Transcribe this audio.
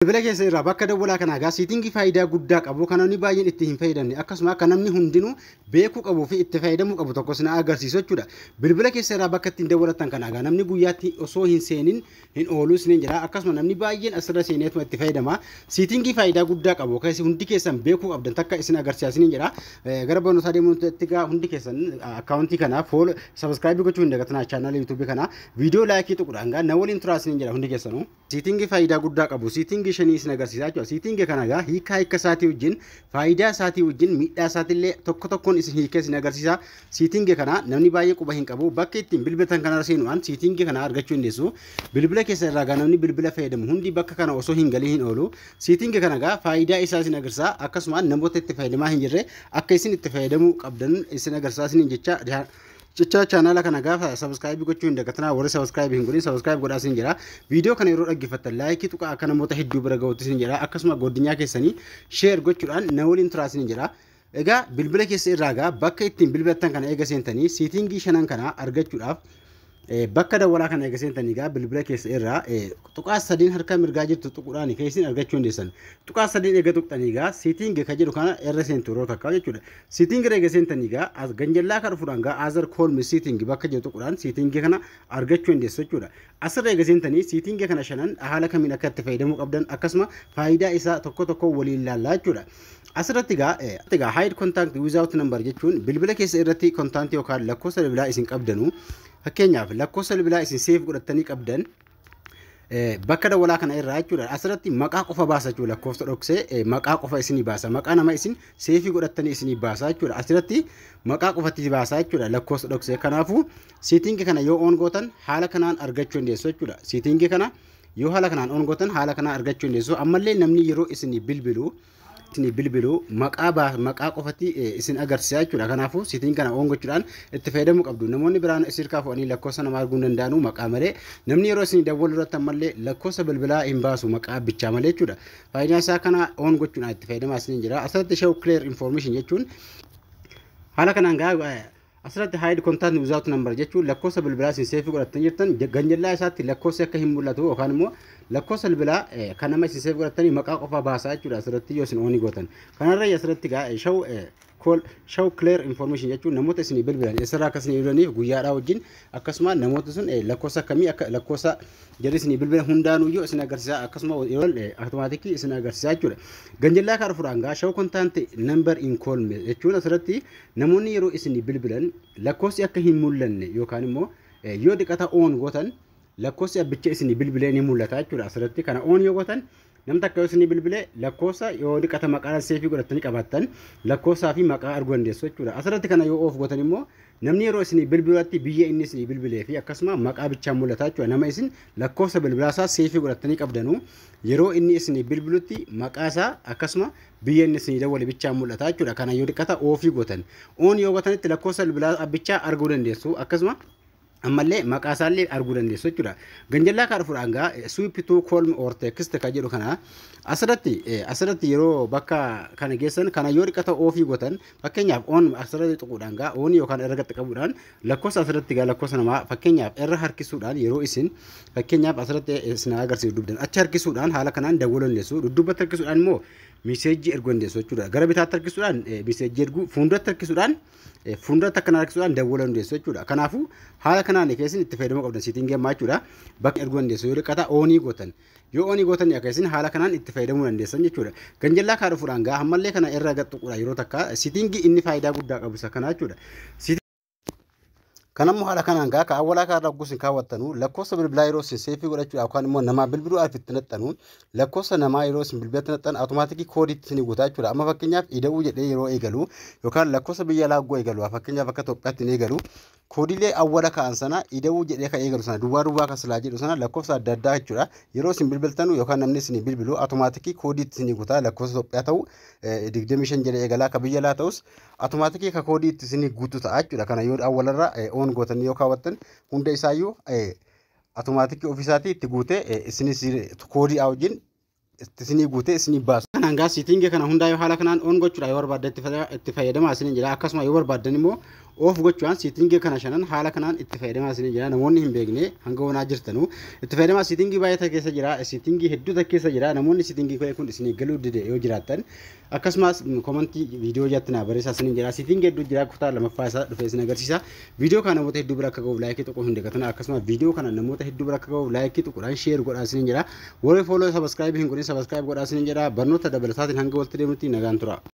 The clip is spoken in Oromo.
Bilbila keessa irraa bakka dawwalaa kana egaa siitingii faayidaa guddaa qabu kan namni baay'een itti hin fayyadamne akkasuma kan namni hundinuu beekuu qabuu fi itti fayyadamuu qabu tokko sina agarsiisu jechuudha. Bilbila keessa irraa bakka ittiin dawwalatan kana egaa namni guyyaatti osoo hin seenin hin ooluu isiniin jira akkasuma namni baay'een asirra seeneetuma itti fayyadama. Siitingii faayidaa guddaa qabu keessi hundi keessan beekuu qabdan takka isin agarsiisaa isiniin jira. Gara barnootaa deemuutti egaa hundi keessan akkaawuntii kana fool sabiskiraayib gochuu hin dagatinaa chaanaala yuutuubii kana viidiyoo laayikii tuquudhaan egaa na waliin turaa isiniin jira hundi keessanuu. Siitingii faayidaa guddaa qabu. Siitingii shanii isin agarsiisaa jechuudha. Siitingii kana egaa hiika isaatii wajjin faayidaa isaatii wajjin miidhaa isaatiillee tokko tokkoon isin hiikee isin agarsiisa. Siitingii kana namni baay'ee quba hin qabu. Bakka ittiin bilbilatan kana seenuudhaan siitingii kana argachuu dandeessu. Bilbila keessa irraa namni bilbila fayyadamu hundi bakka kana osoo hin galii hin oolu. Siitingii kana egaa faayidaa isaa isin agarsiisa. Akkasuma namoota itti fayyadamaa hin jirre akka isin itti fayyadamuu qabdan isin agarsiisa isin jecha channel kana gaafa subscribe gochuu hin dagatinaa warri subscribe hin godhin subscribe godhaa isin jira video kana yeroo dhaggeeffattan like tuqa akka namoota hedduu bira ga'uutti isin jira akkasuma godinyaa keessanii share gochuudhaan na waliin turaa isin jira egaa bilbila keessa irraa gaa bakka ittiin bilbilatan kana eega seentanii siitingii shanan kana argachuudhaaf bakka dawwalaa kana eega seentanii gaa bilbila keessa irraa tuqaa sadiin harka mirgaa jirtu tuquudhaan keessin argachuu dandeessan tuqaa sadiin eega tuqxanii gaa siitingii ka jedhu kana irra seentu yeroo takka jechuudha siitingii eega seentanii gaa ganjallaa kan dhufuudhaan gaa azar koolmi siitingii bakka jedhu tuquudhaan siitingii kana argachuu dandeessu jechuudha asirra eega seentanii siitingii kana shanan haala kamiin akka itti fayyadamuu qabdan akkasuma faayidaa isaa tokko waliin ilaallaa jechuudha asirratti gaa hide contact without number jechuun bilbila keessa irratti contact yookaan lakkoofsa bilbilaa isin qabdanu fakkeenyaaf lakkoofsa bilbilaa isin seef godhatanii qabdan bakka dawwalaa kana irraa jechuudha asirratti maqaa qofa baasa jechuudha lakkoofsa dhoksee maqaa qofa isinii baasa maqaa nama isin seefii godhatanii isinii baasa jechuudha asirratti maqaa qofatti baasa jechuudha lakkoofsa dhoksee kanaafuu siitingii kana yoo on gootan haala kanaan argachuu dandeessu jechuudha siitingii kana yoo haala kanaan on gootan haala kanaan argachuu dandeessu ammallee namni yeroo isinii bilbilu maqaa qofatti isin agarsiisa jechuudha kanaafuu siitingii kana on gochuudhaan itti fayyadamuu qabdu namoonni biraan isirkaa fu'anii lakkoofsa namaa arguu danda'anu maqaa malee namni yeroo isin dawwalu irratti ammallee lakkoofsa bilbilaa hin baasu maqaa bichaa malee jechuudha faayidaan isaa kana on gochuudhaan itti fayyadamaa isin jira asirratti show clear information jechuun haala kanaan gaa asirratti hide contact without number jechuun lakkoofsa bilbilaa isin seefii godhatanii jirtan ganjallaa isaatti lakkoofsi akka hin mul'atu yookaan immoo lakkoofsa bilbilaa kan nama isin seefii godhatanii maqaa qofa baasaa jechuudha asirratti yoo isin oonii gootan kanarra asirratti gaa show clear information jechuun namoota isin bilbilan isirraa akkasii ilaalaniif guyyaadhaa wajjin akkasuma namoota sun lakkoofsa akkamii akka lakkoofsa jedhu isin bilbilan hundaanuyyuu isin agarsiisa akkasuma yeroo automaatikii isin agarsiisa jechuudha ganjallaa kana fudhaan gaa show contact number in call jechuun asirratti namoonni yeroo isin bilbilan lakkoofsi akka hin mul'anne yookaan immoo yoo dhiqata on gootan lakkoofsi abbicha isin bilbilee ni mul'ata jechuudha asirratti kana on yoo gootan namni takka yoo isin bilbilee lakkoofsa yoo dhiqata maqaa seefii godhatanii qabattan lakkoofsaa fi maqaa arguu dandeessu jechuudha asirratti kana yoo of gootan immoo namni yeroo isin bilbilatti biyya inni isin bilbilee fi akkasuma maqaa bichaa mul'ata jechuudha nama isin lakkoofsa bilbilaasaa seefii godhatanii qabdanu yeroo inni isin bilbilutti maqaasaa akkasuma biyya inni isin dawwale bichaa mul'ata jechuudha kana yoo dhiqata ofii gootan on yoo gootanitti lakkoofsa bilbilaa bichaa arguu dandeessu akkasuma ammallee maqaa isaallee arguu dandeessu jechuudha ganjallaa kana fudhaan gaa swipe to call or text ka jedhu kana asirratti yeroo bakka kana geessan kana yoo dhiqata ofii gootan fakkeenyaaf on asirratti tuquudhaan gaa on yookaan irra gatti qabuudhaan lakkoofsa asirratti gaa lakkoofsa namaa fakkeenyaaf irra harkisuudhaan yeroo isin fakkeenyaaf asirratti isin agarsiisu dubdan achi harkisuudhaan haala kanaan dawwaluu dandeessu dudduubatti harkisuudhaan immoo miseejii erguu dandeessu jechuudha gara bitaatti harkisuudhaan miseejii erguu fuulduratti harkisuudhaan fuulduratti akkana harkisuudhaan dawwaluu dandeessu jechuudha kanaafuu haala kanaan keessin itti fayyadamuu qabdan siitingii ammaa jechuudha bakka erguu dandeessu yoo dhiqata onii gootan yoo onii gootan akkasiin haala kanaan itti fayyadamuu dandeessan jechuudha ganjallaa kana fuudhaan gaa ammallee kana irra gatuudha yeroo takka siitingii inni faayidaa guddaa qabu isa kana jechuudha kanammoo haala kanaan gaa awwalaa kana ragguusin kaawwattanu lakkoofsa bilbilaa yeroo isin seefii godhachuudha yookaan immoo namaa bilbiluu itti naxxanu lakkoofsa namaa yeroo isin bilbilatti naxxan automaatikii koodiitti isin guutaa jechuudha amma fakkeenyaaf ida'uu jedhee yeroo eegalu yookaan lakkoofsa biyya laaggoo eegalu fakkeenyaaf akka Itoophiyaatti hin eegalu koodiilee awwala ka'an sana ida'uu jedhee kan eegalu sana duwwaa kan silaa jedhu sana lakkoofsa adda addaa jechuudha yeroo isin bilbiltanu yookaan namni isin bilbilu automaatikii koodiitti isin guutaa lakkoofsa Itoophiyaa ta'u 25 jedhee eegalaa akka biyya laa ta'us automaatikii ka koodiitti isin guutu ta'a jechuudha kana yoo awwalarra on gootanii yoo kaawwattan hunda isaayyuu automaatikii ofiisaatii itti guutee isinis koodii wajjin isinii guutee isinii baasu kanaan gaa siitingii kana hundaa yoo haala kanaan on gochuudha yoo barbaaddan itti fayyadamaa isin jira akkasuma yoo barbaaddan immoo oof gochuudhaan siitingii kana shanan haala kanaan itti fayyadamaa isin jira namoonni hin beekne hanga wonaa jirtanu itti fayyadamaa siitingii baay'ee keessa jira siitingii hedduu keessa jira namoonni siitingii kun isin galuu dide yoo jiraattan akkasumas komentii viidiyoo jatti na barreessaa isin jira siitingii hedduu jira kutaa lamaffaa isaa dhufee isin agarsiisa viidiyoo kana namoota hedduu bira akka ga'uuf laayikii tokko hin dagatan akkasumas viidiyoo kana namoota hedduu bira akka ga'uuf laayikii tokkodhaan sheer godhaa isin jira warri fooloo sabiskiraayib hin godhin sabiskiraayib godhaa isin jira barnoota dabalataatiin hanga walitti deemnutti nagaan tura.